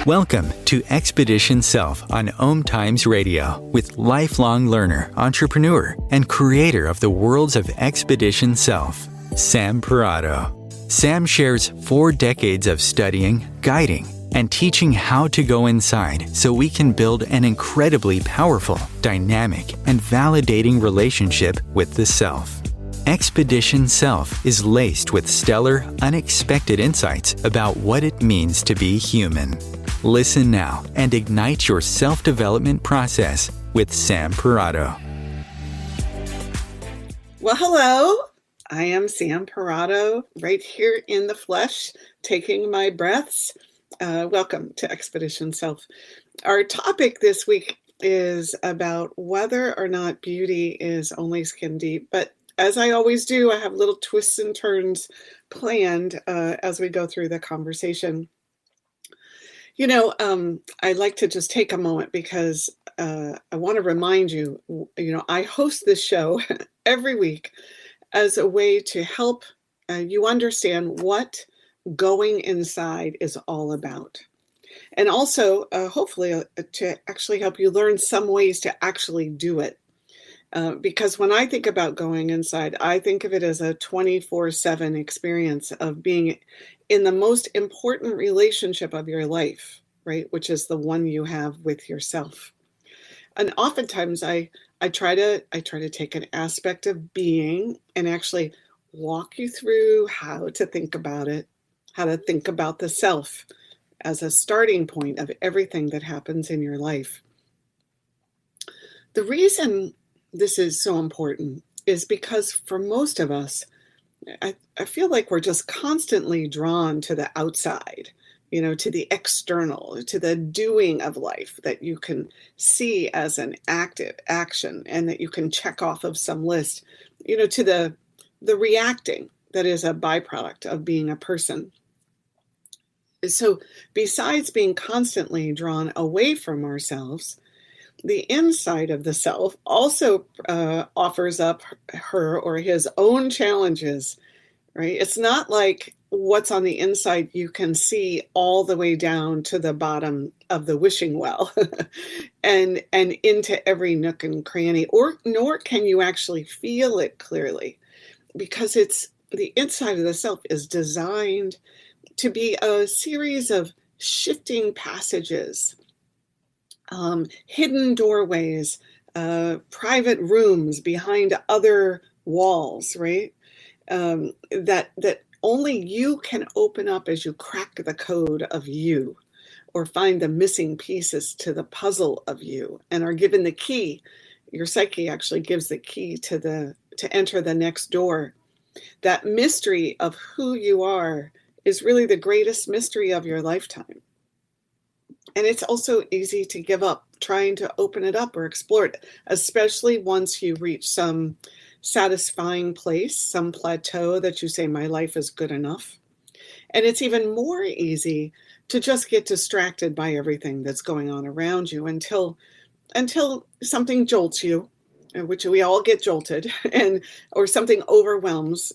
Welcome to Expedition Self on OMTimes Radio with lifelong learner, entrepreneur, and creator of the worlds of Expedition Self, Sam Parrotto. Sam shares 4 decades of studying, guiding, and teaching how to go inside so we can build an incredibly powerful, dynamic, and validating relationship with the self. Expedition Self is laced with stellar, unexpected insights about what it means to be human. Listen now and ignite your self-development process with Sam Parrotto. Well, hello. I am Sam Parrotto, right here in the flesh, taking my breaths. Welcome to Expedition Self. Our topic this week is about whether or not beauty is only skin deep. But as I always do, I have little twists and turns planned as we go through the conversation. You know, I'd like to just take a moment because I want to remind you, I host this show every week as a way to help you understand what going inside is all about. And also, hopefully, to actually help you learn some ways to actually do it. Because when I think about going inside, I think of it as a 24/7 experience of being in the most important relationship of your life, right? Which is the one you have with yourself. And oftentimes I try to take an aspect of being and actually walk you through how to think about it, how to think about the self as a starting point of everything that happens in your life. The reason this is so important is because for most of us, I feel like we're just constantly drawn to the outside, to the external, to the doing of life that you can see as an active action and that you can check off of some list, to the reacting that is a byproduct of being a person. So besides being constantly drawn away from ourselves, the inside of the self also offers up her or his own challenges, right? It's not like what's on the inside you can see all the way down to the bottom of the wishing well and into every nook and cranny, nor can you actually feel it clearly, because it's the inside of the self is designed to be a series of shifting passages, hidden doorways, private rooms behind other walls, right? That only you can open up as you crack the code of you, or find the missing pieces to the puzzle of you, and are given the key. Your psyche actually gives the key to enter the next door. That mystery of who you are is really the greatest mystery of your lifetime. And it's also easy to give up trying to open it up or explore it, especially once you reach some satisfying place, some plateau that you say, my life is good enough. And it's even more easy to just get distracted by everything that's going on around you until something jolts you, which we all get jolted, or something overwhelms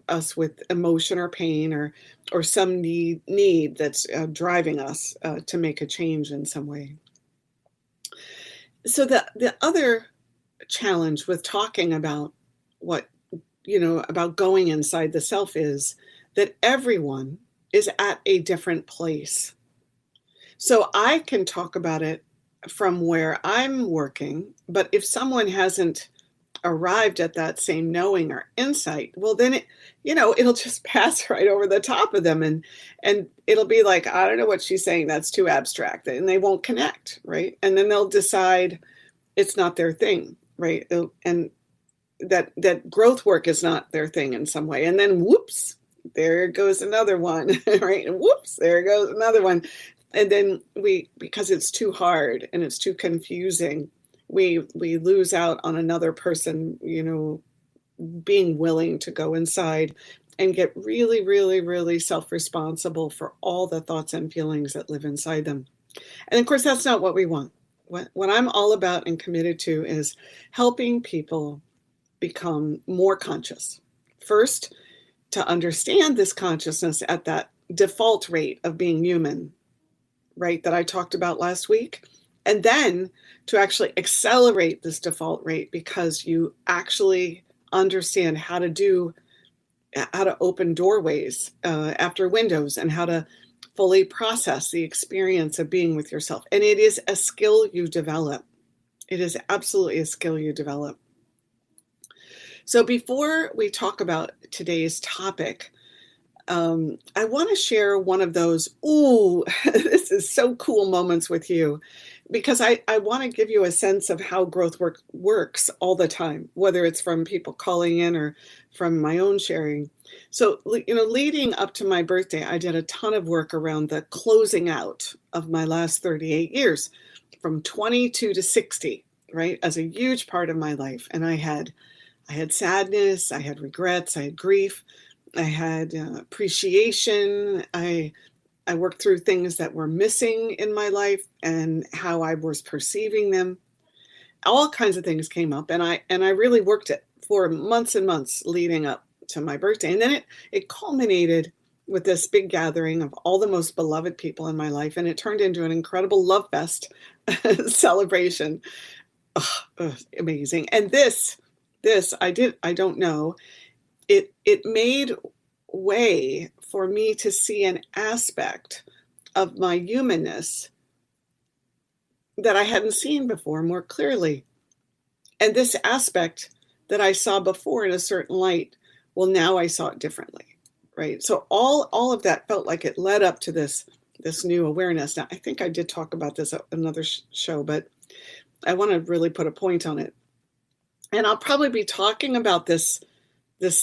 us with emotion or pain or some need that's driving us to make a change in some way. So the other challenge with talking about about going inside the self is that everyone is at a different place. So I can talk about it from where I'm working, but if someone hasn't arrived at that same knowing or insight, well, then it'll just pass right over the top of them, and it'll be like, I don't know what she's saying, that's too abstract, and they won't connect, right? And then they'll decide it's not their thing, right? And that growth work is not their thing in some way, and then whoops, there goes another one, right? And whoops, there goes another one. And then because it's too hard and it's too confusing, we lose out on another person, being willing to go inside and get really, really, really self-responsible for all the thoughts and feelings that live inside them. And of course, that's not what we want. What I'm all about and committed to is helping people become more conscious. First, to understand this consciousness at that default rate of being human, right, that I talked about last week. And then to actually accelerate this default rate because you actually understand how to open doorways after windows and how to fully process the experience of being with yourself. And it is a skill you develop. It is absolutely a skill you develop. So before we talk about today's topic, I want to share one of those, ooh, this is so cool moments with you, because I want to give you a sense of how growth works all the time, whether it's from people calling in or from my own sharing. So, leading up to my birthday, I did a ton of work around the closing out of my last 38 years, from 22 to 60, right, as a huge part of my life. And I had sadness, I had regrets, I had grief, I had appreciation. I worked through things that were missing in my life and how I was perceiving them. All kinds of things came up, and I really worked it for months and months leading up to my birthday. And then it culminated with this big gathering of all the most beloved people in my life, and it turned into an incredible love fest celebration. Amazing. And this I don't know. It made way for me to see an aspect of my humanness that I hadn't seen before more clearly. And this aspect that I saw before in a certain light, well, now I saw it differently, right? So all of that felt like it led up to this new awareness. Now, I think I did talk about this at another show, but I want to really put a point on it. And I'll probably be talking about this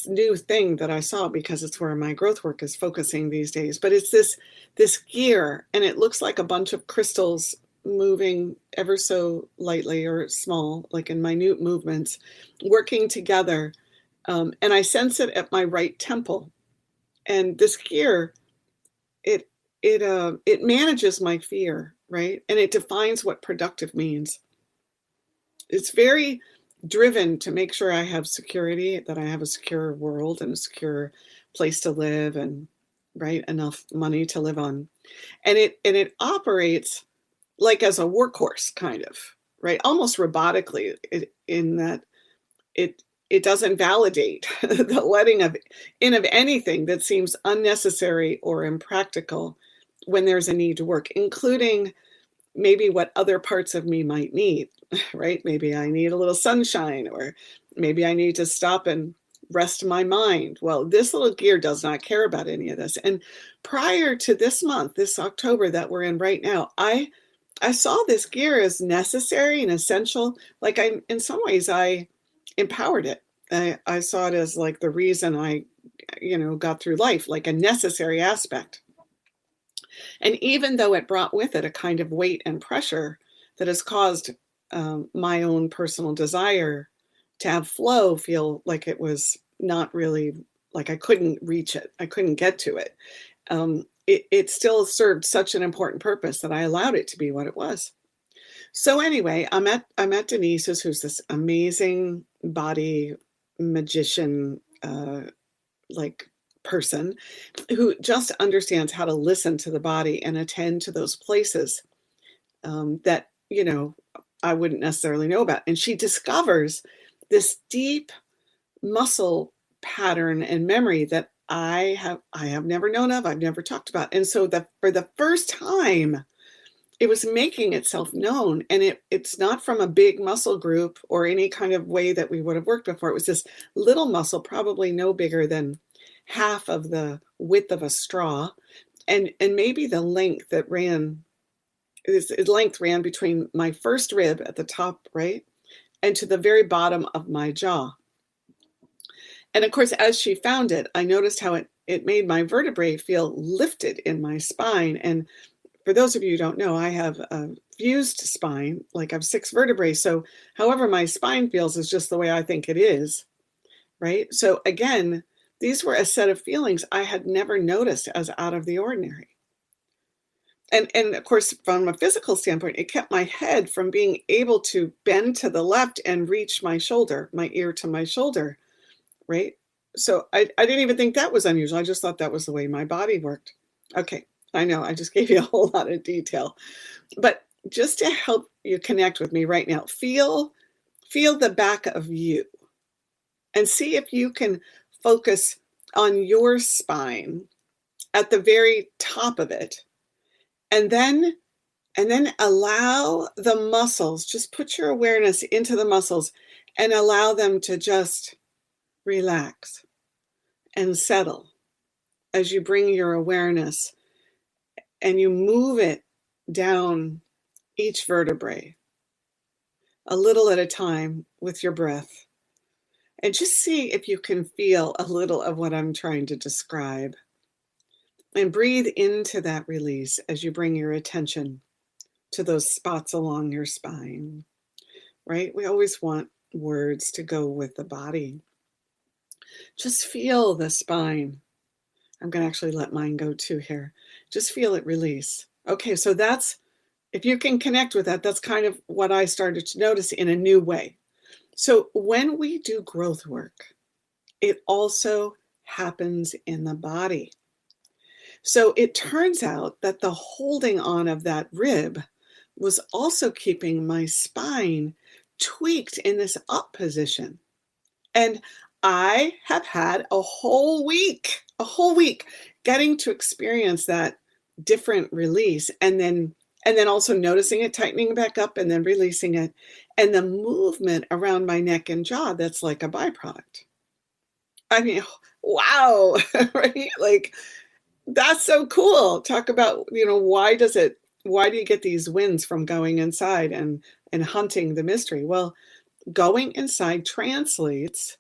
new thing that I saw because it's where my growth work is focusing these days. But it's this gear, and it looks like a bunch of crystals moving ever so lightly or small, like in minute movements, working together. And I sense it at my right temple. And this gear, it manages my fear, right? And it defines what productive means. It's very driven to make sure I have security, that I have a secure world and a secure place to live, and right, enough money to live on. And it operates like as a workhorse, kind of, right? Almost robotically, in that it doesn't validate the letting in of anything that seems unnecessary or impractical when there's a need to work, including maybe what other parts of me might need, right? Maybe I need a little sunshine, or maybe I need to stop and rest my mind. Well, this little gear does not care about any of this. And prior to this month, this October that we're in right now, I saw this gear as necessary and essential. Like in some ways, I empowered it. I saw it as like the reason I, got through life, like a necessary aspect. And even though it brought with it a kind of weight and pressure that has caused my own personal desire to have flow feel like it was not really, like I couldn't reach it, I couldn't get to it, it still served such an important purpose that I allowed it to be what it was. So anyway, I'm at Denise's, who's this amazing body magician, like person who just understands how to listen to the body and attend to those places that, I wouldn't necessarily know about. And she discovers this deep muscle pattern and memory that I have never known of, I've never talked about. And so for the first time, it was making itself known. And it's not from a big muscle group or any kind of way that we would have worked before. It was this little muscle, probably no bigger than half of the width of a straw, and maybe the length that ran, its length ran between my first rib at the top, right, and to the very bottom of my jaw. And of course, as she found it, I noticed how it made my vertebrae feel lifted in my spine. And for those of you who don't know, I have a fused spine, like I have 6 vertebrae. So however my spine feels is just the way I think it is, right? So again, these were a set of feelings I had never noticed as out of the ordinary. And of course, from a physical standpoint, it kept my head from being able to bend to the left and reach my shoulder, my ear to my shoulder, right? So I didn't even think that was unusual. I just thought that was the way my body worked. Okay, I know I just gave you a whole lot of detail, but just to help you connect with me right now, feel the back of you and see if you can focus on your spine at the very top of it. And then allow the muscles, just put your awareness into the muscles and allow them to just relax and settle as you bring your awareness and you move it down each vertebrae a little at a time with your breath. And just see if you can feel a little of what I'm trying to describe. And breathe into that release as you bring your attention to those spots along your spine, right? We always want words to go with the body. Just feel the spine. I'm going to actually let mine go too here. Just feel it release. Okay, so that's, if you can connect with that, that's kind of what I started to notice in a new way. So when we do growth work, it also happens in the body. So it turns out that the holding on of that rib was also keeping my spine tweaked in this up position. And I have had a whole week getting to experience that different release and then also noticing it tightening back up and then releasing it, and the movement around my neck and jaw that's like a byproduct. I mean, wow, right? Like, that's so cool. Talk about, why do you get these wins from going inside and hunting the mystery? Well, going inside translates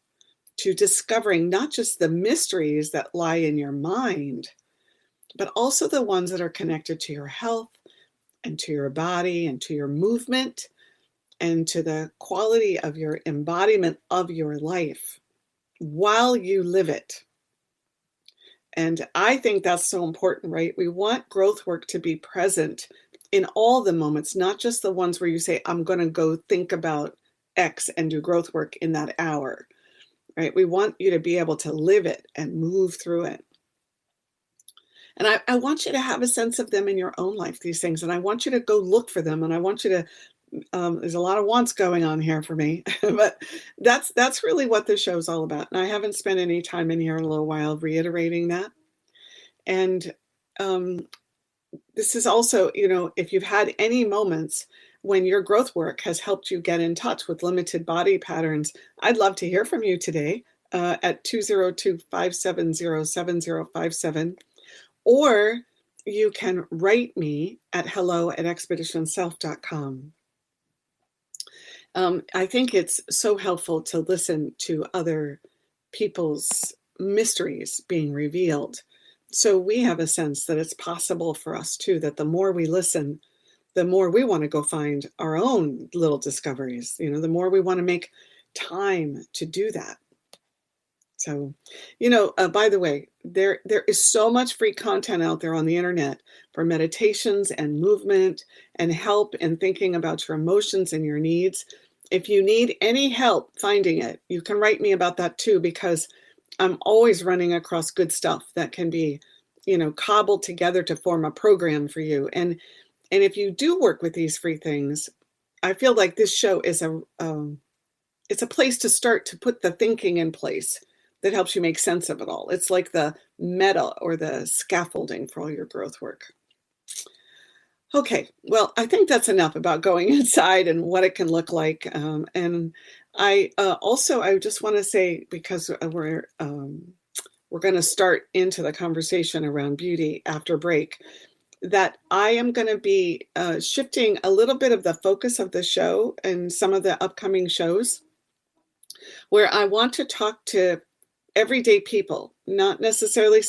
to discovering not just the mysteries that lie in your mind, but also the ones that are connected to your health and to your body and to your movement and to the quality of your embodiment of your life while you live it. And I think that's so important, right? We want growth work to be present in all the moments, not just the ones where you say, I'm going to go think about X and do growth work in that hour, right? We want you to be able to live it and move through it. And I want you to have a sense of them in your own life, these things. And I want you to go look for them. And I want you to, there's a lot of wants going on here for me, but that's really what this show's all about. And I haven't spent any time in here in a little while reiterating that. And this is also, if you've had any moments when your growth work has helped you get in touch with limited body patterns, I'd love to hear from you today at 202-570-7057. Or you can write me at hello@expeditionself.com. I think it's so helpful to listen to other people's mysteries being revealed. So we have a sense that it's possible for us too, that the more we listen, the more we want to go find our own little discoveries, the more we want to make time to do that. So, by the way, there is so much free content out there on the internet for meditations and movement and help in thinking about your emotions and your needs. If you need any help finding it, you can write me about that too, because I'm always running across good stuff that can be, cobbled together to form a program for you. And if you do work with these free things, I feel like this show is it's a place to start to put the thinking in place that helps you make sense of it all. It's like the meta or the scaffolding for all your growth work. Okay, well, I think that's enough about going inside and what it can look like. And I just want to say, because we're going to start into the conversation around beauty after break, that I am going to be shifting a little bit of the focus of the show and some of the upcoming shows, where I want to talk to everyday people, not necessarily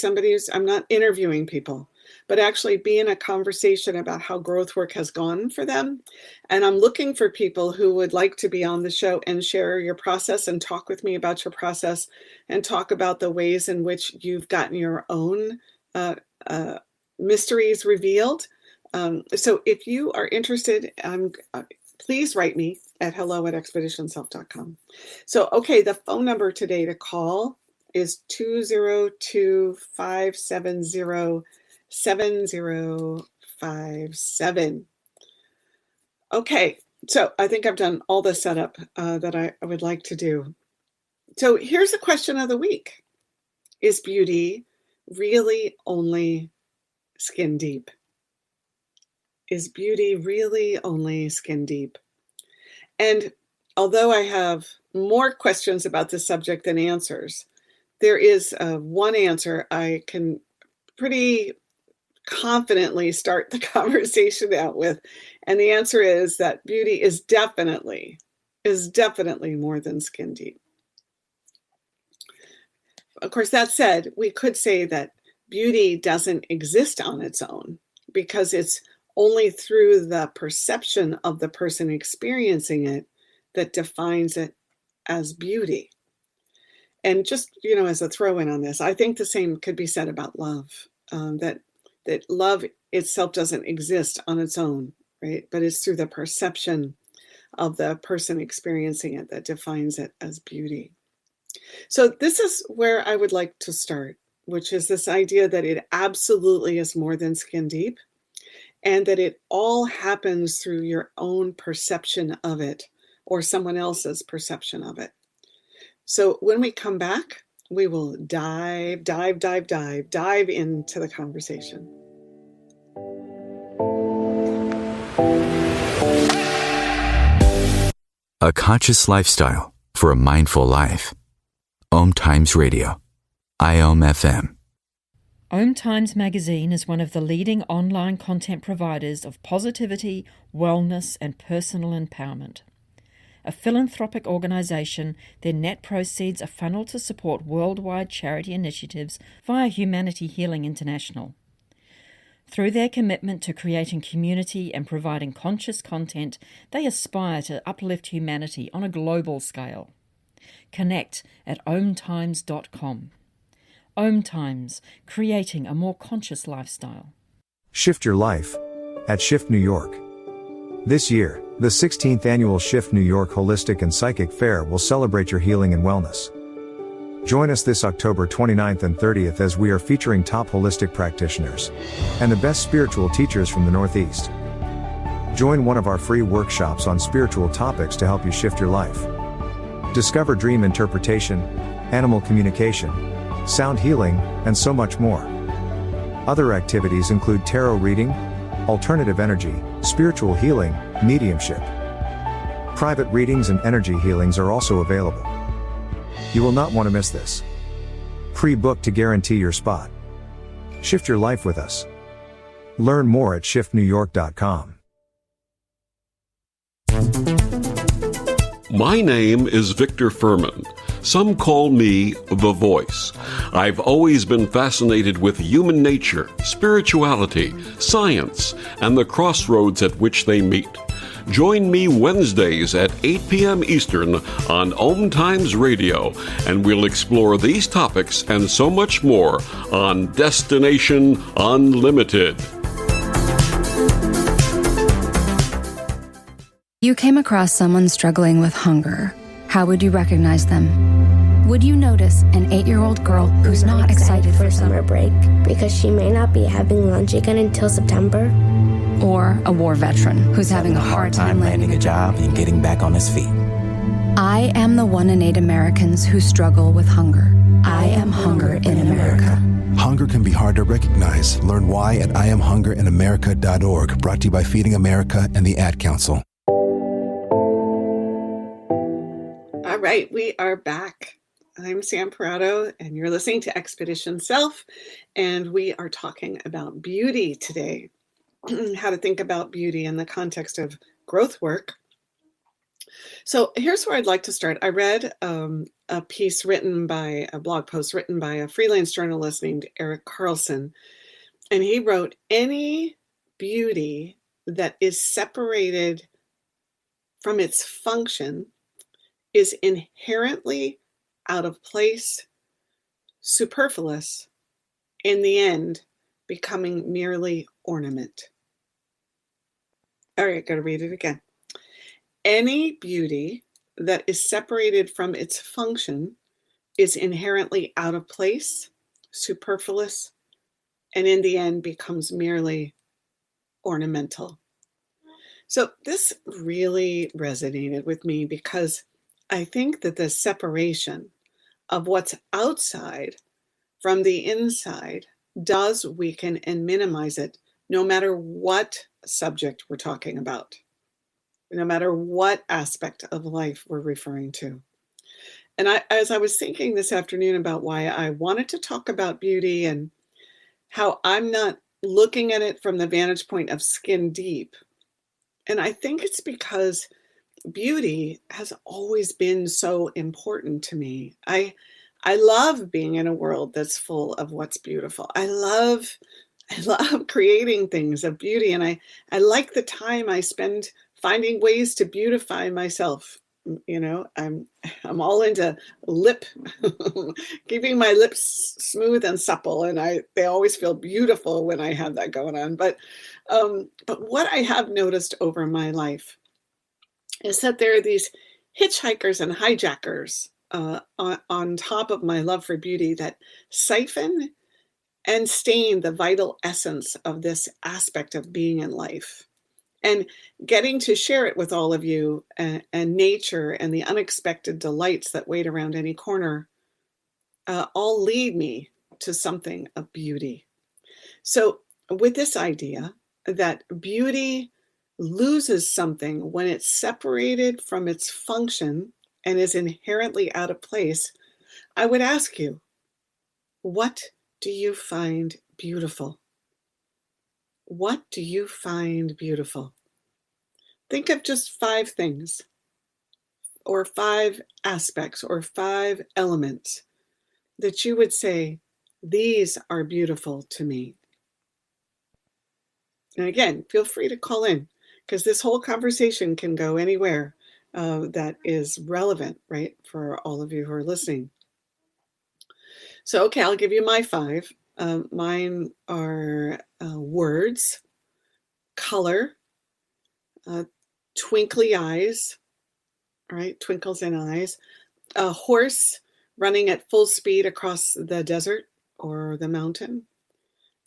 I'm not interviewing people, but actually be in a conversation about how growth work has gone for them. And I'm looking for people who would like to be on the show and share your process and talk with me about your process and talk about the ways in which you've gotten your own mysteries revealed. So if you are interested, please write me at hello@expeditionself.com. So, okay, the phone number today to call is 202-570-7057. 7057. Okay, so I think I've done all the setup that I would like to do. So here's the question of the week. Is beauty really only skin deep? Is beauty really only skin deep? And although I have more questions about this subject than answers, there is one answer I can pretty confidently start the conversation out with. And the answer is that beauty is definitely more than skin deep. Of course, that said, we could say that beauty doesn't exist on its own because it's only through the perception of the person experiencing it that defines it as beauty. And just, as a throw in on this, I think the same could be said about love, that love itself doesn't exist on its own, right? But it's through the perception of the person experiencing it that defines it as beauty. So this is where I would like to start, which is this idea that it absolutely is more than skin deep, and that it all happens through your own perception of it or someone else's perception of it. So when we come back, we will dive into the conversation. A conscious lifestyle for a mindful life. OMTimes Radio. IOM FM. OMTimes magazine is one of the leading online content providers of positivity, wellness, and personal empowerment. A philanthropic organisation, their net proceeds are funneled to support worldwide charity initiatives via Humanity Healing International. Through their commitment to creating community and providing conscious content, they aspire to uplift humanity on a global scale. Connect at OMTimes.com. OMTimes, creating a more conscious lifestyle. Shift your life at Shift New York. This year, the 16th annual Shift New York Holistic and Psychic Fair will celebrate your healing and wellness. Join us this October 29th and 30th as we are featuring top holistic practitioners and the best spiritual teachers from the Northeast. Join one of our free workshops on spiritual topics to help you shift your life. Discover dream interpretation, animal communication, sound healing, and so much more. Other activities include tarot reading, alternative energy, spiritual healing, mediumship. Private readings and energy healings are also available. You will not want to miss this. Pre-book to guarantee your spot. Shift your life with us. Learn more at shiftnewyork.com. My name is Victor Furman. Some call me the Voice. I've always been fascinated with human nature, spirituality, science, and the crossroads at which they meet. Join me Wednesdays at 8 p.m. Eastern on OMTimes Radio, and we'll explore these topics and so much more on Destination Unlimited. You came across someone struggling with hunger. How would you recognize them? Would you notice an 8-year-old girl who's not excited for summer break because she may not be having lunch again until September? Or a war veteran who's having a hard time landing a job and getting back on his feet? I am the 1 in 8 Americans who struggle with hunger. I am hunger in America. Hunger can be hard to recognize. Learn why at IamHungerInAmerica.org. Brought to you by Feeding America and the Ad Council. All right, we are back. I'm Sam Parrotto, and you're listening to Expedition Self, and we are talking about beauty today. How to think about beauty in the context of growth work. So here's where I'd like to start. I read a blog post written by a freelance journalist named Eric Carlson, and he wrote, any beauty that is separated from its function is inherently out of place, superfluous, in the end, becoming merely ornament. All right, got to read it again. Any beauty that is separated from its function is inherently out of place, superfluous, and in the end becomes merely ornamental. So this really resonated with me because I think that the separation of what's outside from the inside does weaken and minimize it, no matter what subject we're talking about, no matter what aspect of life we're referring to. And as I was thinking this afternoon about why I wanted to talk about beauty and how I'm not looking at it from the vantage point of skin deep, and I think it's because beauty has always been so important to me. I love being in a world that's full of what's beautiful. I love creating things of beauty, and I like the time I spend finding ways to beautify myself. You know, I'm all into lip, keeping my lips smooth and supple, and they always feel beautiful when I have that going on. But what I have noticed over my life is that there are these hitchhikers and hijackers on top of my love for beauty that siphon and stain the vital essence of this aspect of being in life. And getting to share it with all of you and nature and the unexpected delights that wait around any corner all lead me to something of beauty. So with this idea that beauty loses something when it's separated from its function and is inherently out of place, I would ask you, what do you find beautiful? What do you find beautiful? Think of just 5 things, or 5 aspects, or 5 elements that you would say, these are beautiful to me. And again, feel free to call in, because this whole conversation can go anywhere that is relevant, right, for all of you who are listening. So, okay, I'll give you my 5. Mine are words, color, twinkly eyes, right? Twinkles in eyes. A horse running at full speed across the desert or the mountain.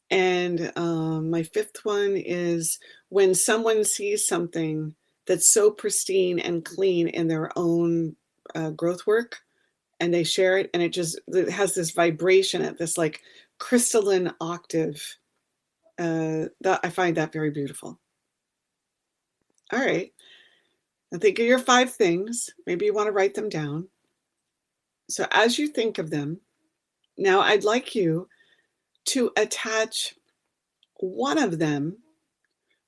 And my 5th one is when someone sees something that's so pristine and clean in their own growth work, and they share it, and it has this vibration at this like crystalline octave. That I find that very beautiful. All right. Now think of your 5 things. Maybe you want to write them down. So as you think of them, now I'd like you to attach one of them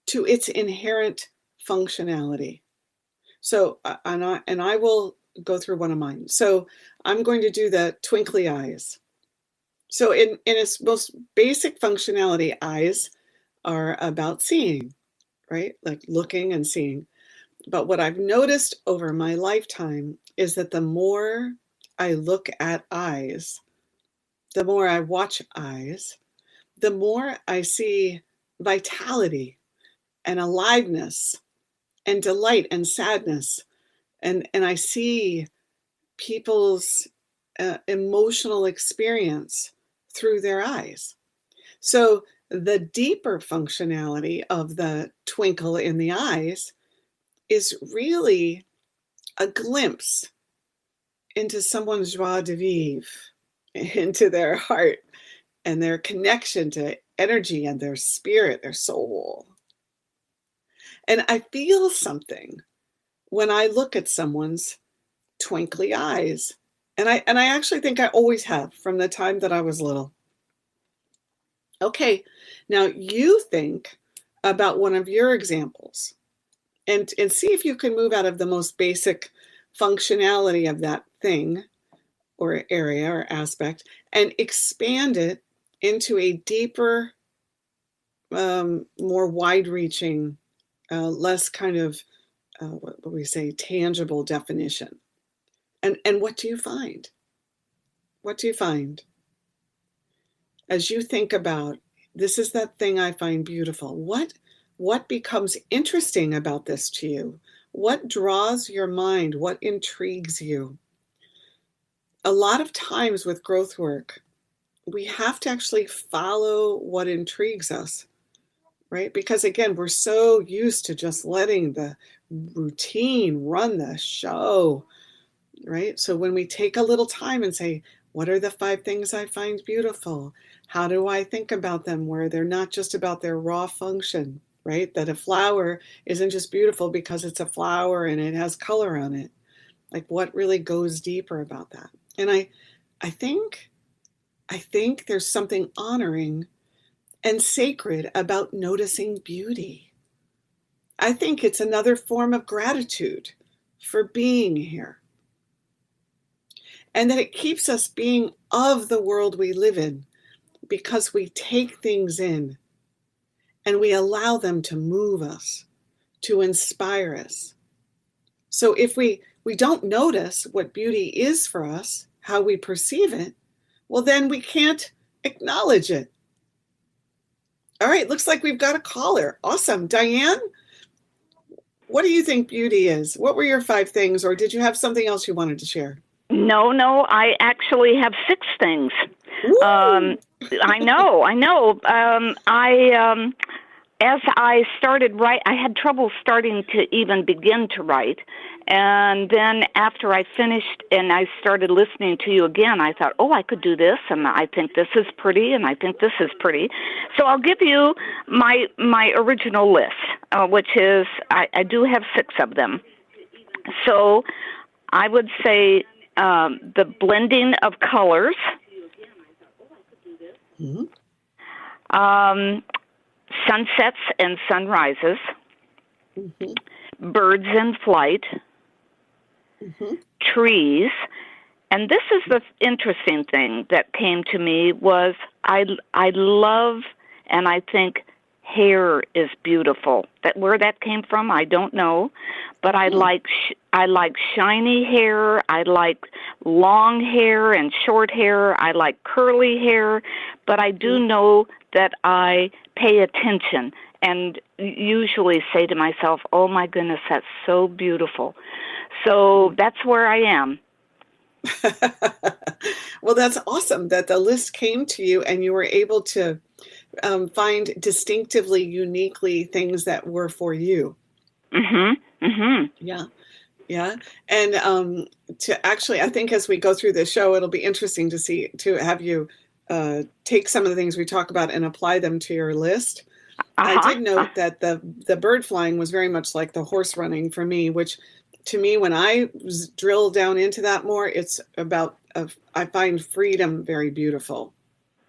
to its inherent functionality. So, and I will go through one of mine. So I'm going to do the twinkly eyes. So in its most basic functionality, eyes are about seeing, right? Like looking and seeing. But what I've noticed over my lifetime is that the more I look at eyes, the more I watch eyes, the more I see vitality and aliveness and delight and sadness. And I see people's emotional experience through their eyes. So the deeper functionality of the twinkle in the eyes is really a glimpse into someone's joie de vivre, into their heart and their connection to energy and their spirit, their soul. And I feel something when I look at someone's twinkly eyes. And I actually think I always have from the time that I was little. Okay, now you think about one of your examples and see if you can move out of the most basic functionality of that thing or area or aspect and expand it into a deeper, more wide-reaching, less kind of, what we say, tangible definition. And what do you find? What do you find? As you think about, this is that thing I find beautiful. What becomes interesting about this to you? What draws your mind? What intrigues you? A lot of times with growth work, we have to actually follow what intrigues us, right? Because again, we're so used to just letting the routine run the show, right? So when we take a little time and say, what are the 5 things I find beautiful? How do I think about them where they're not just about their raw function, right? That a flower isn't just beautiful because it's a flower and it has color on it. Like what really goes deeper about that? And I think there's something honoring and sacred about noticing beauty. I think it's another form of gratitude for being here. And that it keeps us being of the world we live in because we take things in and we allow them to move us, to inspire us. So if we don't notice what beauty is for us, how we perceive it, well, then we can't acknowledge it. All right, looks like we've got a caller. Awesome. Diane, what do you think beauty is? What were your 5 things, or did you have something else you wanted to share? No, I actually have 6 things. I know. As I started I had trouble starting to even begin to write. And then after I finished and I started listening to you again, I thought, I could do this, and I think this is pretty, and I think this is pretty. So I'll give you my original list, which is, I do have 6 of them. So I would say the blending of colors, sunsets and sunrises, birds in flight, trees. And this is the interesting thing that came to me was I love and I think hair is beautiful. Where that came from, I don't know, but I like shiny hair. I like long hair and short hair. I like curly hair, but I do know that I pay attention and usually say to myself, "Oh my goodness, that's so beautiful." So that's where I am. Well, that's awesome that the list came to you and you were able to find distinctively, uniquely things that were for you. Yeah. And to actually, I think as we go through this show, it'll be interesting to have you take some of the things we talk about and apply them to your list. I did note that the bird flying was very much like the horse running for me, which to me, when I drill down into that more, it's about, I find freedom very beautiful.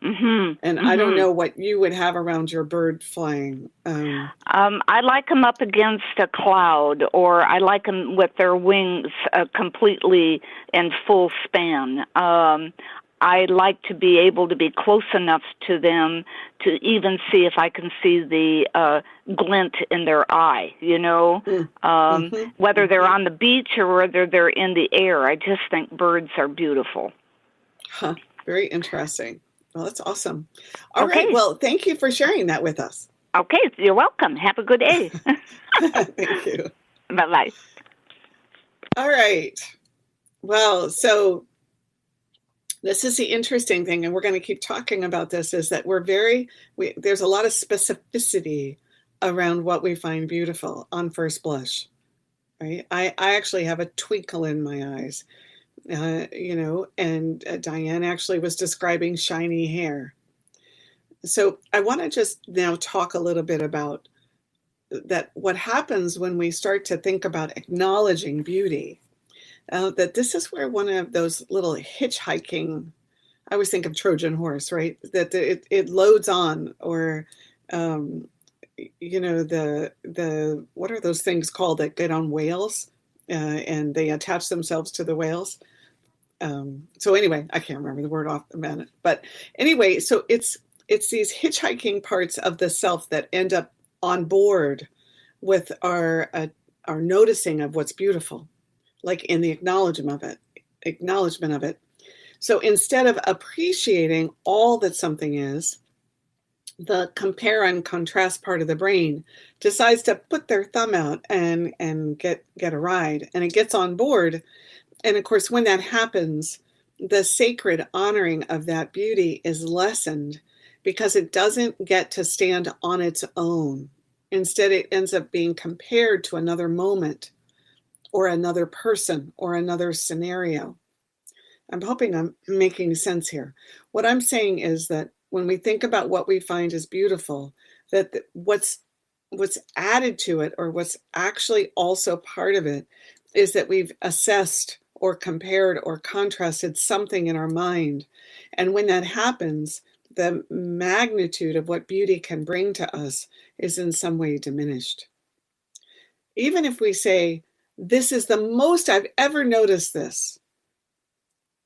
And I don't know what you would have around your bird flying. I like them up against a cloud, or I like them with their wings completely in full span. I like to be able to be close enough to them to even see if I can see the glint in their eye, whether they're on the beach or whether they're in the air. I just think birds are beautiful. Very interesting. Well, that's awesome. All right. Well, thank you for sharing that with us. Okay. You're welcome. Have a good day. Thank you. Bye-bye. All right. Well, so this is the interesting thing, and we're going to keep talking about this, is that there's a lot of specificity around what we find beautiful on first blush, right? I actually have a twinkle in my eyes. And Diane actually was describing shiny hair. So I want to just now talk a little bit about that, what happens when we start to think about acknowledging beauty, that this is where one of those little hitchhiking, I always think of Trojan horse, right? That it loads on, or, the what are those things called that get on whales and they attach themselves to the whales? So anyway, I can't remember the word off the minute, but anyway, so it's these hitchhiking parts of the self that end up on board with our noticing of what's beautiful, like in the acknowledgement of it. So instead of appreciating all that something is, the compare and contrast part of the brain decides to put their thumb out and get a ride, and it gets on board. And of course, when that happens, the sacred honoring of that beauty is lessened because it doesn't get to stand on its own. Instead, it ends up being compared to another moment or another person or another scenario. I'm hoping I'm making sense here. What I'm saying is that when we think about what we find is beautiful, that what's added to it, or what's actually also part of it, is that we've assessed or compared or contrasted something in our mind. And when that happens, the magnitude of what beauty can bring to us is in some way diminished. Even if we say, this is the most I've ever noticed this,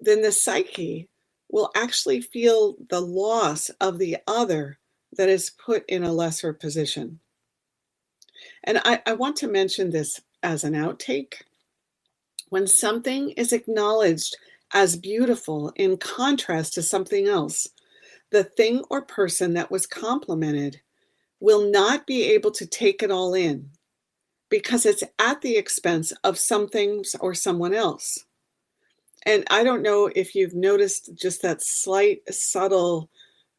then the psyche will actually feel the loss of the other that is put in a lesser position. And I want to mention this as an outtake. When something is acknowledged as beautiful in contrast to something else, the thing or person that was complimented will not be able to take it all in because it's at the expense of something or someone else. And I don't know if you've noticed just that slight, subtle,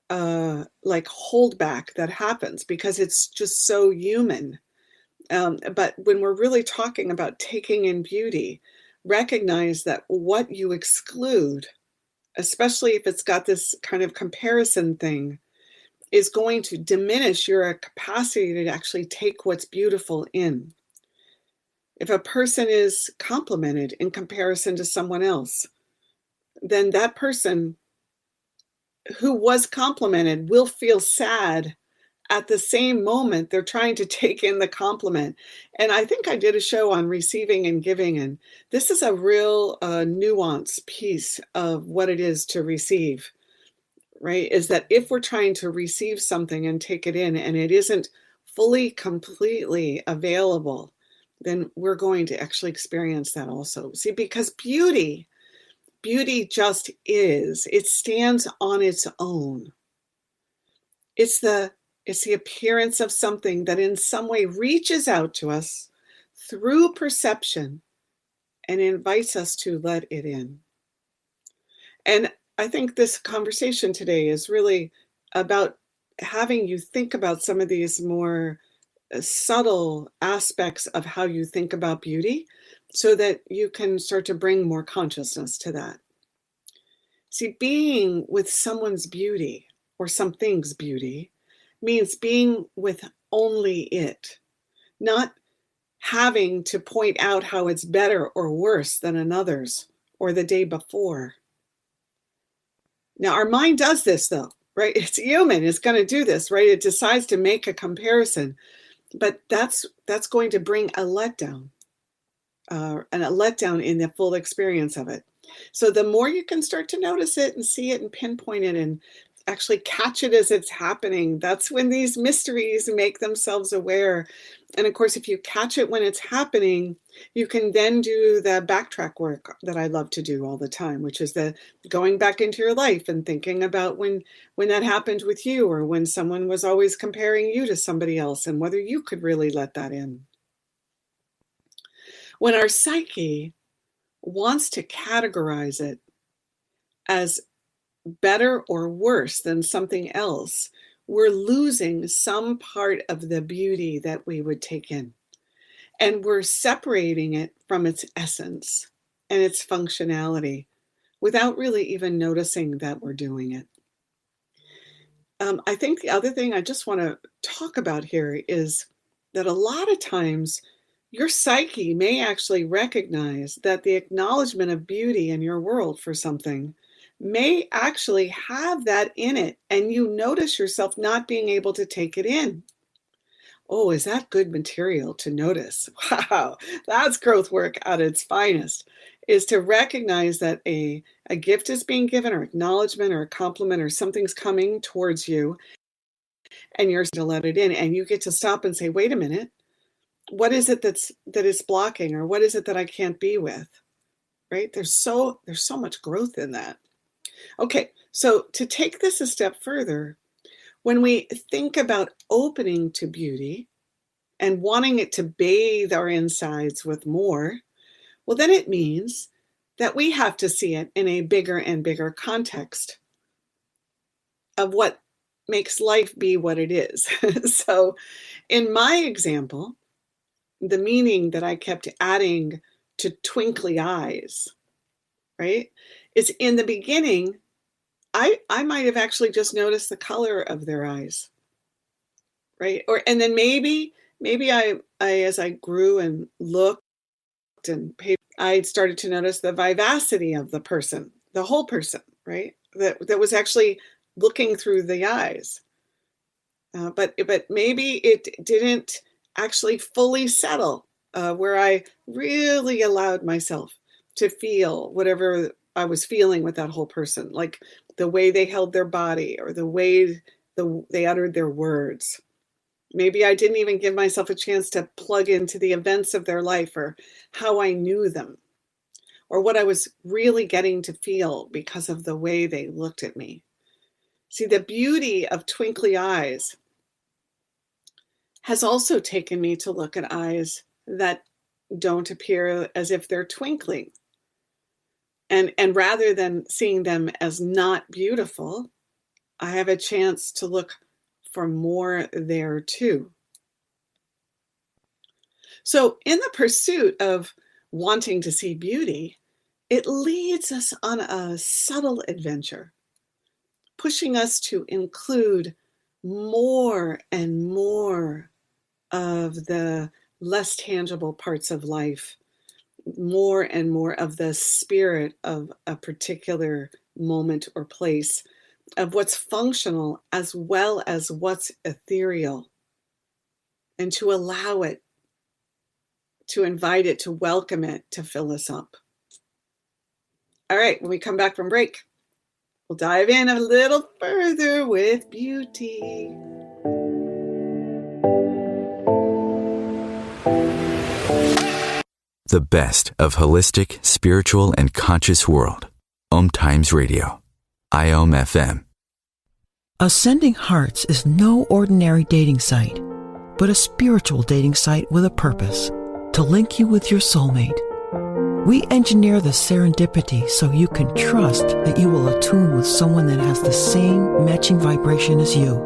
like holdback that happens because it's just so human. But when we're really talking about taking in beauty, recognize that what you exclude, especially if it's got this kind of comparison thing, is going to diminish your capacity to actually take what's beautiful in. If a person is complimented in comparison to someone else, then that person who was complimented will feel sad at the same moment they're trying to take in the compliment. And I think I did a show on receiving and giving, and this is a real nuance piece of what it is to receive, right? Is that if we're trying to receive something and take it in and it isn't fully, completely available, then we're going to actually experience that also. See, because beauty just is. It stands on its own. It's the appearance of something that in some way reaches out to us through perception and invites us to let it in. And I think this conversation today is really about having you think about some of these more subtle aspects of how you think about beauty so that you can start to bring more consciousness to that. See, being with someone's beauty or something's beauty means being with only it, not having to point out how it's better or worse than another's or the day before. Now, our mind does this though, right? It's human, it's going to do this, right? It decides to make a comparison, but that's going to bring a letdown, and a letdown in the full experience of it. So the more you can start to notice it and see it and pinpoint it and actually catch it as it's happening, that's when these mysteries make themselves aware. And of course, if you catch it when it's happening, you can then do the backtrack work that I love to do all the time, which is the going back into your life and thinking about when that happened with you, or when someone was always comparing you to somebody else, and whether you could really let that in. When our psyche wants to categorize it as better or worse than something else, we're losing some part of the beauty that we would take in. And we're separating it from its essence and its functionality without really even noticing that we're doing it. I think the other thing I just want to talk about here is that a lot of times your psyche may actually recognize that the acknowledgement of beauty in your world for something may actually have that in it, and you notice yourself not being able to take it in. Oh, is that good material to notice? Wow, that's growth work at its finest, is to recognize that a gift is being given, or acknowledgement, or a compliment, or something's coming towards you, and you're to let it in, and you get to stop and say, wait a minute, what is it that is blocking, or what is it that I can't be with? Right? There's so much growth in that. Okay, so to take this a step further, when we think about opening to beauty and wanting it to bathe our insides with more, well, then it means that we have to see it in a bigger and bigger context of what makes life be what it is. So in my example, the meaning that I kept adding to twinkly eyes, right, is in the beginning, I might have actually just noticed the color of their eyes, right? And then maybe I as I grew and looked and I started to notice the vivacity of the person, the whole person, right? That was actually looking through the eyes. But maybe it didn't actually fully settle where I really allowed myself to feel whatever I was feeling with that whole person, like the way they held their body or the way they uttered their words. Maybe I didn't even give myself a chance to plug into the events of their life or how I knew them or what I was really getting to feel because of the way they looked at me. See, the beauty of twinkly eyes has also taken me to look at eyes that don't appear as if they're twinkling. And rather than seeing them as not beautiful, I have a chance to look for more there too. So in the pursuit of wanting to see beauty, it leads us on a subtle adventure, pushing us to include more and more of the less tangible parts of life, more and more of the spirit of a particular moment or place, of what's functional as well as what's ethereal, and to allow it, to invite it, to welcome it, to fill us up. All right, when we come back from break, we'll dive in a little further with beauty. The best of holistic, spiritual, and conscious world. OMTimes Radio. IOM FM. Ascending Hearts is no ordinary dating site, but a spiritual dating site with a purpose, to link you with your soulmate. We engineer the serendipity so you can trust that you will attune with someone that has the same matching vibration as you.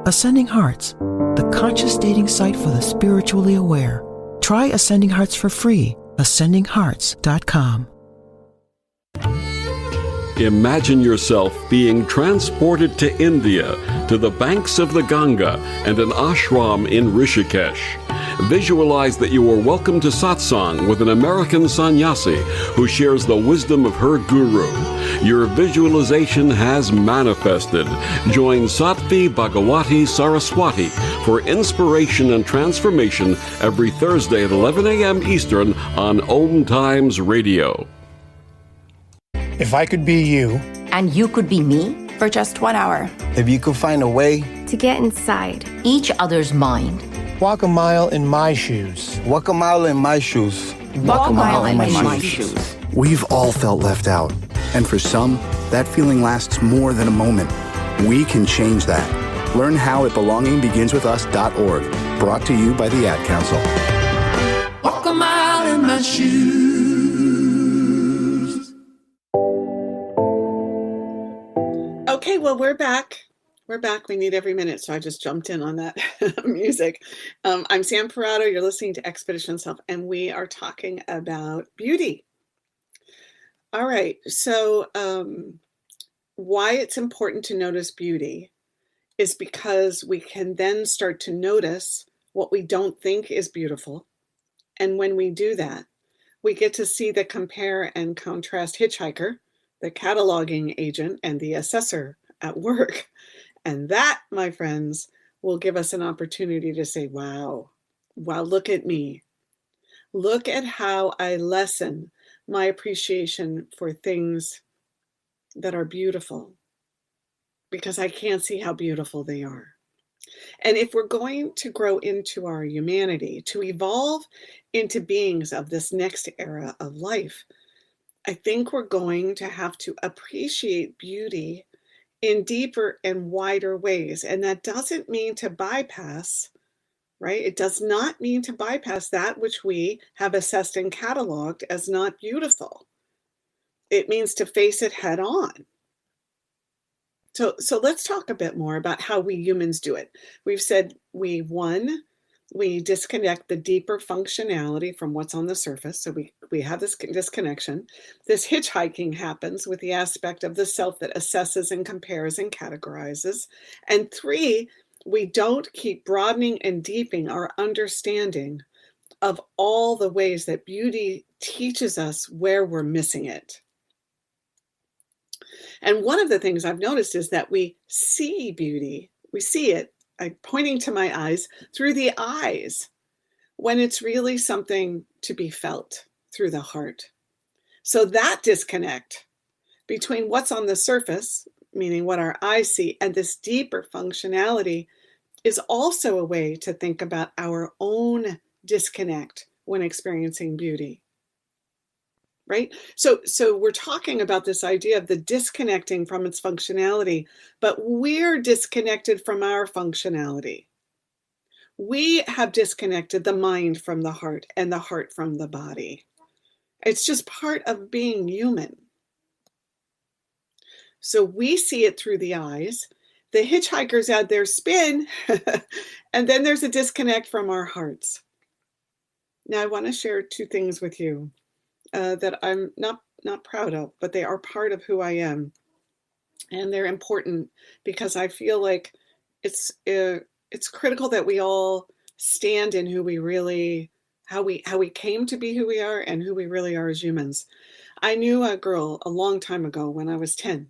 Ascending Hearts, the conscious dating site for the spiritually aware. Try Ascending Hearts for free. AscendingHearts.com. Imagine yourself being transported to India, to the banks of the Ganga and an ashram in Rishikesh. Visualize that you are welcome to satsang with an American sannyasi who shares the wisdom of her guru. Your visualization has manifested. Join Sattvi Bhagawati Saraswati for inspiration and transformation every Thursday at 11 a.m. Eastern on OMTimes Radio. If I could be you, and you could be me, for just 1 hour. If you could find a way to get inside each other's mind. Walk a mile in my shoes. Walk a mile in my shoes. Walk a mile in my shoes. We've all felt left out. And for some, that feeling lasts more than a moment. We can change that. Learn how at belongingbeginswithus.org. Brought to you by the Ad Council. Walk a mile in my shoes. Okay, well, we're back. We're back. We need every minute, so I just jumped in on that music. I'm Sam Parrotto. You're listening to Expedition Self, and we are talking about beauty. All right, so why it's important to notice beauty is because we can then start to notice what we don't think is beautiful. And when we do that, we get to see the compare and contrast hitchhiker, the cataloging agent, and the assessor at work. And that, my friends, will give us an opportunity to say, wow, look at me. Look at how I lessen my appreciation for things that are beautiful because I can't see how beautiful they are. And if we're going to grow into our humanity, to evolve into beings of this next era of life, I think we're going to have to appreciate beauty in deeper and wider ways. And that doesn't mean to bypass, right? It does not mean to bypass that which we have assessed and cataloged as not beautiful. It means to face it head on. So let's talk a bit more about how we humans do it. We've said we disconnect the deeper functionality from what's on the surface. So we have this disconnection. This hitchhiking happens with the aspect of the self that assesses and compares and categorizes. And 3, we don't keep broadening and deepening our understanding of all the ways that beauty teaches us where we're missing it. And one of the things I've noticed is that we see beauty, we see it, I'm pointing to my eyes, through the eyes, when it's really something to be felt through the heart. So that disconnect between what's on the surface, meaning what our eyes see, and this deeper functionality is also a way to think about our own disconnect when experiencing beauty. Right? So we're talking about this idea of the disconnecting from its functionality, but we're disconnected from our functionality. We have disconnected the mind from the heart and the heart from the body. It's just part of being human. So we see it through the eyes. The hitchhikers add their spin, and then there's a disconnect from our hearts. Now, I want to share 2 things with you that I'm not proud of, but they are part of who I am. And they're important because I feel like it's critical that we all stand in who we really, how we came to be who we are and who we really are as humans. I knew a girl a long time ago when I was 10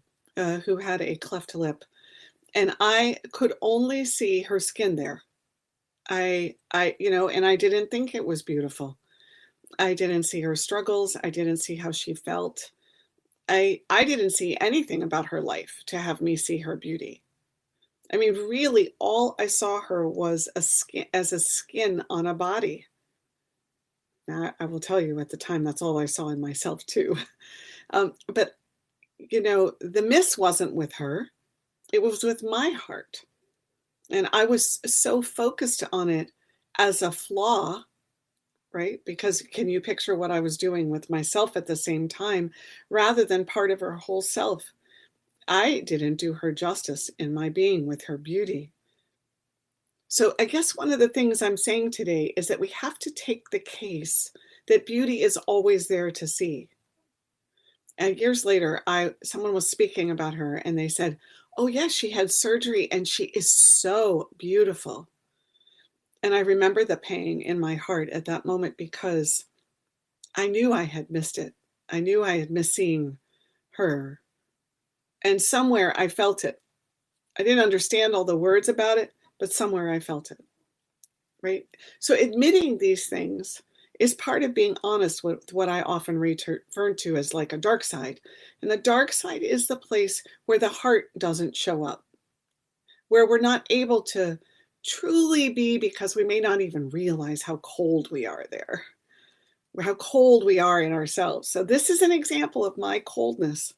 who had a cleft lip, and I could only see her skin there. And I didn't think it was beautiful. I didn't see her struggles. I didn't see how she felt. I didn't see anything about her life to have me see her beauty. I mean, really, all I saw her was a skin on a body. Now, I will tell you at the time, that's all I saw in myself too. But, the miss wasn't with her. It was with my heart. And I was so focused on it as a flaw, right? Because can you picture what I was doing with myself at the same time, rather than part of her whole self? I didn't do her justice in my being with her beauty. So I guess one of the things I'm saying today is that we have to take the case that beauty is always there to see. And years later, someone was speaking about her and they said, oh yes, she had surgery and she is so beautiful. And I remember the pang in my heart at that moment because I knew I had missed it. I knew I had missed seeing her. And somewhere I felt it. I didn't understand all the words about it, but somewhere I felt it, right? So admitting these things is part of being honest with what I often refer to as like a dark side. And the dark side is the place where the heart doesn't show up, where we're not able to truly be, because we may not even realize how cold we are there, how cold we are in ourselves. So this is an example of my coldness.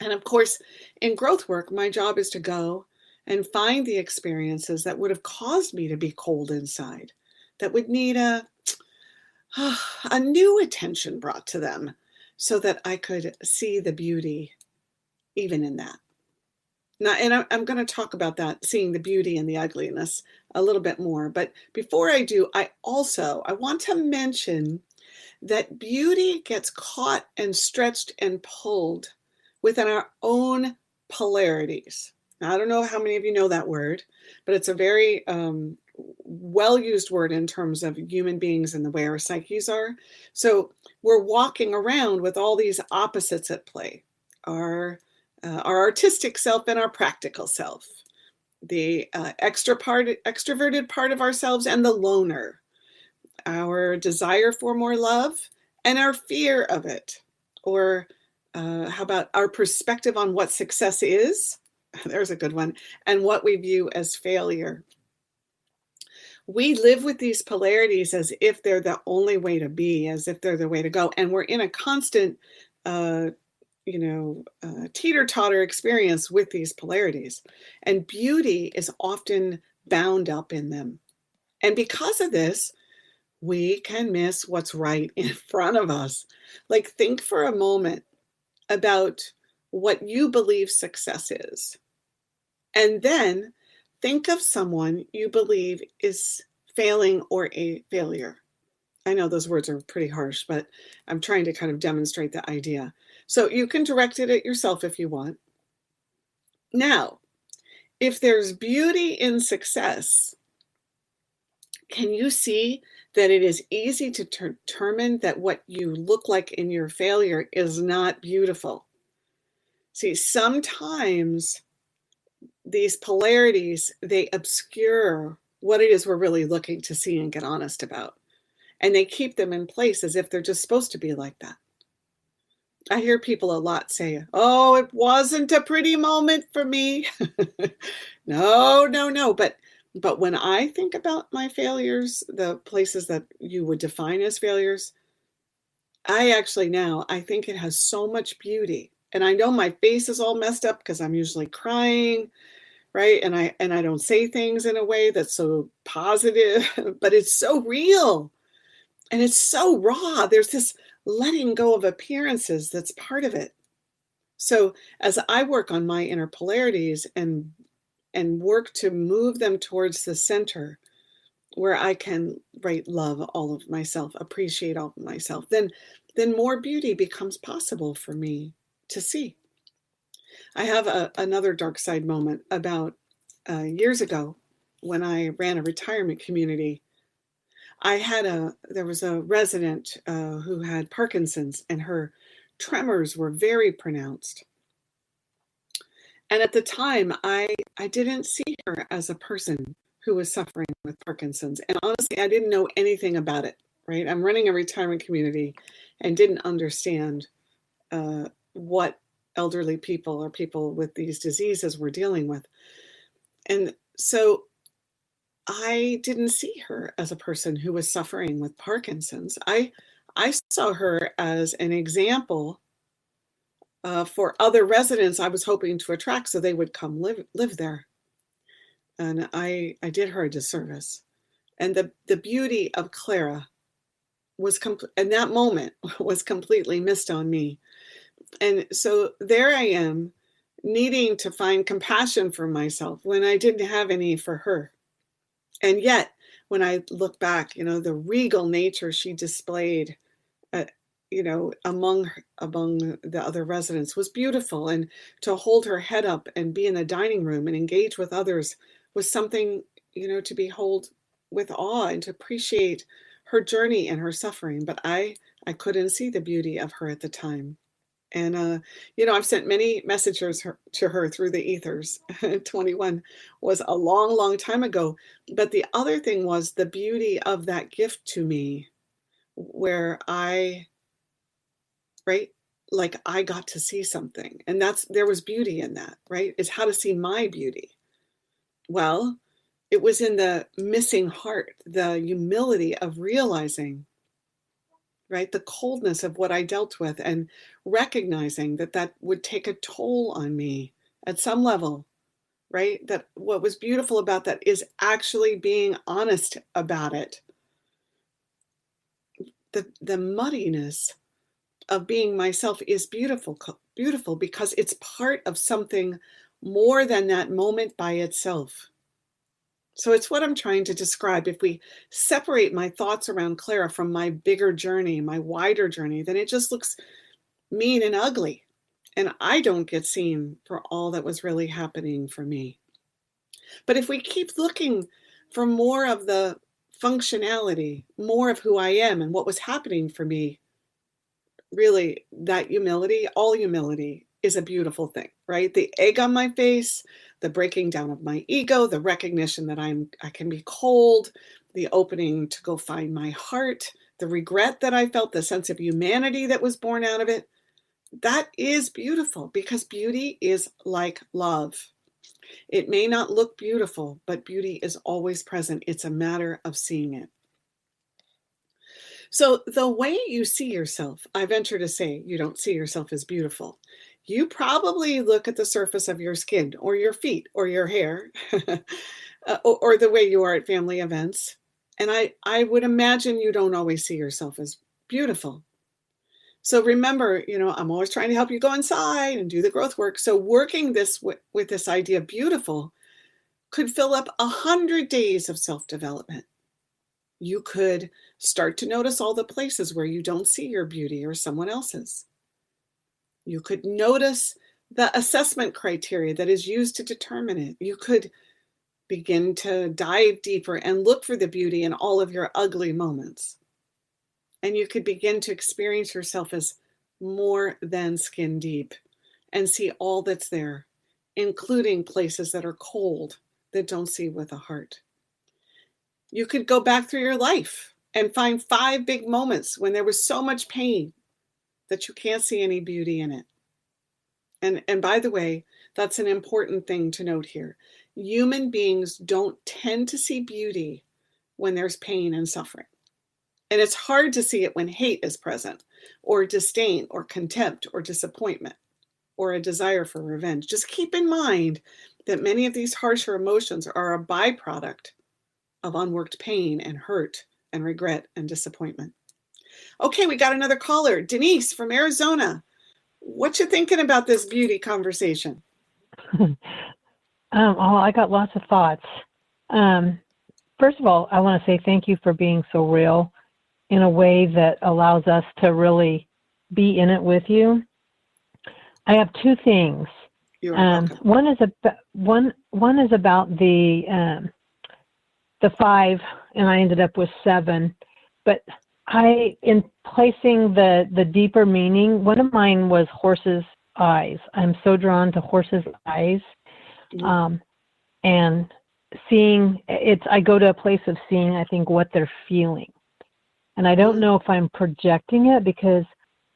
And of course, in growth work, my job is to go and find the experiences that would have caused me to be cold inside, that would need a new attention brought to them so that I could see the beauty even in that. Now, and I'm going to talk about that, seeing the beauty and the ugliness a little bit more. But before I do, I want to mention that beauty gets caught and stretched and pulled within our own polarities. Now, I don't know how many of you know that word, but it's a very well-used word in terms of human beings and the way our psyches are. So we're walking around with all these opposites at play. Our artistic self and our practical self, the extroverted part of ourselves and the loner, our desire for more love and our fear of it, or how about our perspective on what success is? There's a good one. And what we view as failure. We live with these polarities as if they're the only way to be, as if they're the way to go. And we're in a constant teeter-totter experience with these polarities. And beauty is often bound up in them. And because of this, we can miss what's right in front of us. Like, think for a moment about what you believe success is. And then think of someone you believe is failing or a failure. I know those words are pretty harsh, but I'm trying to kind of demonstrate the idea. So you can direct it at yourself if you want. Now, if there's beauty in success, can you see that it is easy to determine that what you look like in your failure is not beautiful? See, sometimes these polarities, they obscure what it is we're really looking to see and get honest about. And they keep them in place as if they're just supposed to be like that. I hear people a lot say, oh, it wasn't a pretty moment for me. No. But when I think about my failures, the places that you would define as failures, I think it has so much beauty. And I know my face is all messed up because I'm usually crying, right? And I don't say things in a way that's so positive, but it's so real. And it's so raw. There's this letting go of appearances that's part of it. So as I work on my inner polarities and work to move them towards the center where I can love all of myself, appreciate all of myself, then more beauty becomes possible for me to see. I have another dark side moment about years ago when I ran a retirement community. There was a resident who had Parkinson's, and her tremors were very pronounced. And at the time, I didn't see her as a person who was suffering with Parkinson's. And honestly, I didn't know anything about it, right? I'm running a retirement community and didn't understand what elderly people or people with these diseases were dealing with. And so I didn't see her as a person who was suffering with Parkinson's. I saw her as an example for other residents I was hoping to attract so they would come live there. And I did her a disservice. And the beauty of Clara was in that moment was completely missed on me. And so there I am, needing to find compassion for myself when I didn't have any for her. And yet, when I look back, the regal nature she displayed, among the other residents was beautiful. And to hold her head up and be in the dining room and engage with others was something, to behold with awe and to appreciate her journey and her suffering. But I couldn't see the beauty of her at the time. And, I've sent many messages to her through the ethers. 21 was a long, long time ago. But the other thing was the beauty of that gift to me, where I got to see something. And there was beauty in that, right? Is how to see my beauty. Well, it was in the missing heart, the humility of realizing, right, the coldness of what I dealt with, and recognizing that would take a toll on me at some level, right? That what was beautiful about that is actually being honest about it. The muddiness of being myself is beautiful because it's part of something more than that moment by itself. So it's what I'm trying to describe. If we separate my thoughts around Clara from my bigger journey, my wider journey, then it just looks mean and ugly. And I don't get seen for all that was really happening for me. But if we keep looking for more of the functionality, more of who I am and what was happening for me, really, that humility, all humility, is a beautiful thing, right? The egg on my face, the breaking down of my ego, the recognition that I can be cold, the opening to go find my heart, the regret that I felt, the sense of humanity that was born out of it. That is beautiful because beauty is like love. It may not look beautiful, but beauty is always present. It's a matter of seeing it. So the way you see yourself, I venture to say you don't see yourself as beautiful. You probably look at the surface of your skin or your feet or your hair or the way you are at family events. And I would imagine you don't always see yourself as beautiful. So remember, I'm always trying to help you go inside and do the growth work. So working this with this idea of beautiful could fill up 100 days of self-development. You could start to notice all the places where you don't see your beauty or someone else's. You could notice the assessment criteria that is used to determine it. You could begin to dive deeper and look for the beauty in all of your ugly moments. And you could begin to experience yourself as more than skin deep and see all that's there, including places that are cold, that don't see with a heart. You could go back through your life and find 5 big moments when there was so much pain that you can't see any beauty in it. And by the way, that's an important thing to note here. Human beings don't tend to see beauty when there's pain and suffering. And it's hard to see it when hate is present, or disdain, or contempt, or disappointment, or a desire for revenge. Just keep in mind that many of these harsher emotions are a byproduct of unworked pain and hurt and regret and disappointment. Okay, we got another caller, Denise from Arizona. What you thinking about this beauty conversation? I got lots of thoughts. First of all, I want to say thank you for being so real in a way that allows us to really be in it with you. I have 2 things. One is about the 5, and I ended up with 7. But in placing the deeper meaning, one of mine was horse's eyes. I'm so drawn to horse's eyes, and seeing it. I go to a place of seeing, I think, what they're feeling, and I don't know if I'm projecting it, because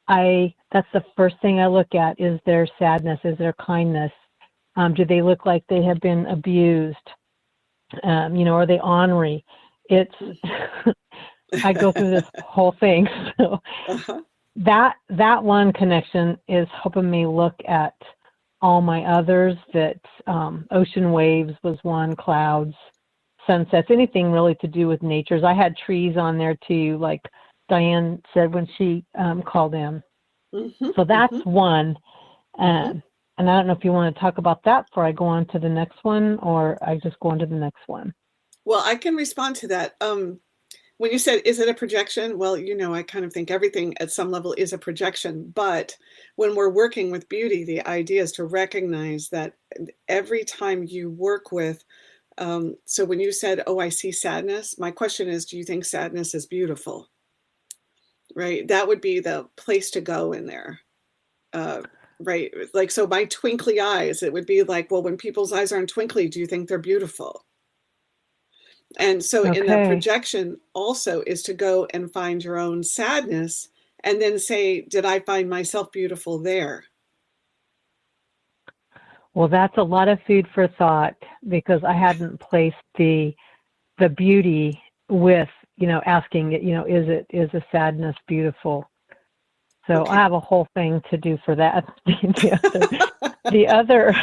that's the first thing I look at. Is there sadness? Is there kindness? Do they look like they have been abused? Are they ornery? It's I go through this whole thing. So that one connection is helping me look at all my others. That ocean waves was one, clouds, sunsets, anything really to do with natures. I had trees on there too, like Diane said when she called in. So that's one. And I don't know if you want to talk about that before I go on to the next one, or I just go on to the next one. Well, I can respond to that. When you said, is it a projection? Well, I kind of think everything at some level is a projection. But when we're working with beauty, the idea is to recognize that every time you work with, so when you said, I see sadness, my question is, do you think sadness is beautiful? Right? That would be the place to go in there. Right? Like, so my twinkly eyes, it would be like, well, when people's eyes aren't twinkly, do you think they're beautiful? And so in the projection also is to go and find your own sadness and then say, did I find myself beautiful there? Well, that's a lot of food for thought, because I hadn't placed the beauty with, asking, is a sadness beautiful? So I have a whole thing to do for that. the other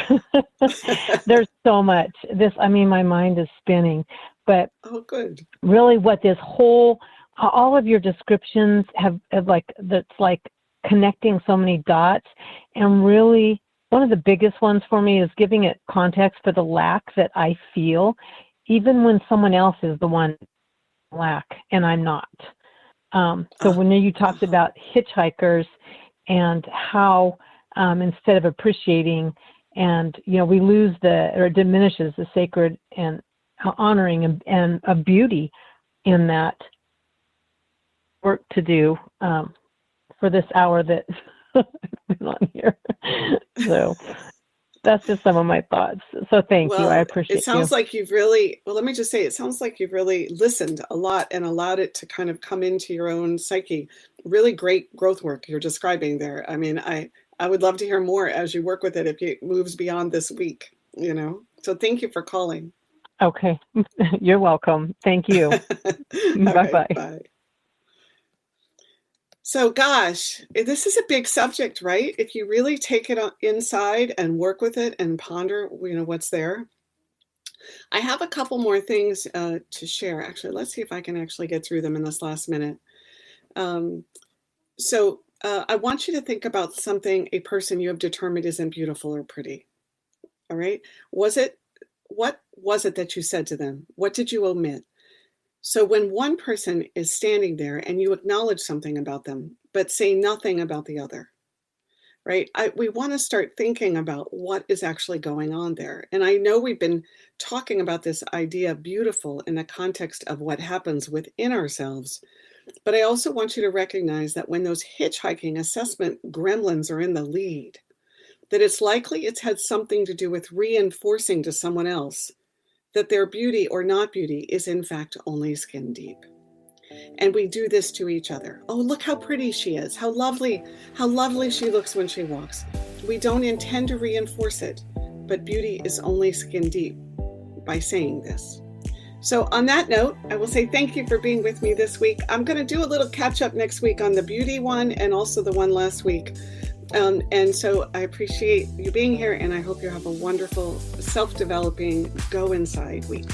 there's so much. My mind is spinning. But good. Really, what this whole, all of your descriptions have that's like connecting so many dots. And really, one of the biggest ones for me is giving it context for the lack that I feel, even when someone else is the one lack and I'm not. So when you talked about hitchhikers and how instead of appreciating, and we lose or it diminishes the sacred and honoring and a beauty in that work to do for this hour that I've been on here. So that's just some of my thoughts. So thank you. I appreciate it. It sounds like you've really, let me just say, it sounds like you've really listened a lot and allowed it to kind of come into your own psyche. Really great growth work you're describing there. I would love to hear more as you work with it, if it moves beyond this week, So thank you for calling. Okay. You're welcome. Thank you. Bye-bye. Right, bye. So gosh, this is a big subject, right? If you really take it inside and work with it and ponder, what's there. I have a couple more things to share. Actually, let's see if I can actually get through them in this last minute. So I want you to think about something, a person you have determined isn't beautiful or pretty. All right. What was it that you said to them? What did you omit? So when one person is standing there and you acknowledge something about them, but say nothing about the other, right? We want to start thinking about what is actually going on there. And I know we've been talking about this idea of beautiful in the context of what happens within ourselves. But I also want you to recognize that when those hitchhiking assessment gremlins are in the lead, that it's likely it's had something to do with reinforcing to someone else that their beauty or not beauty is in fact only skin deep. And we do this to each other. Oh, look how pretty she is. How lovely she looks when she walks. We don't intend to reinforce it, but beauty is only skin deep by saying this. So on that note, I will say thank you for being with me this week. I'm going to do a little catch up next week on the beauty one and also the one last week. And so I appreciate you being here, and I hope you have a wonderful, self-developing, go inside week.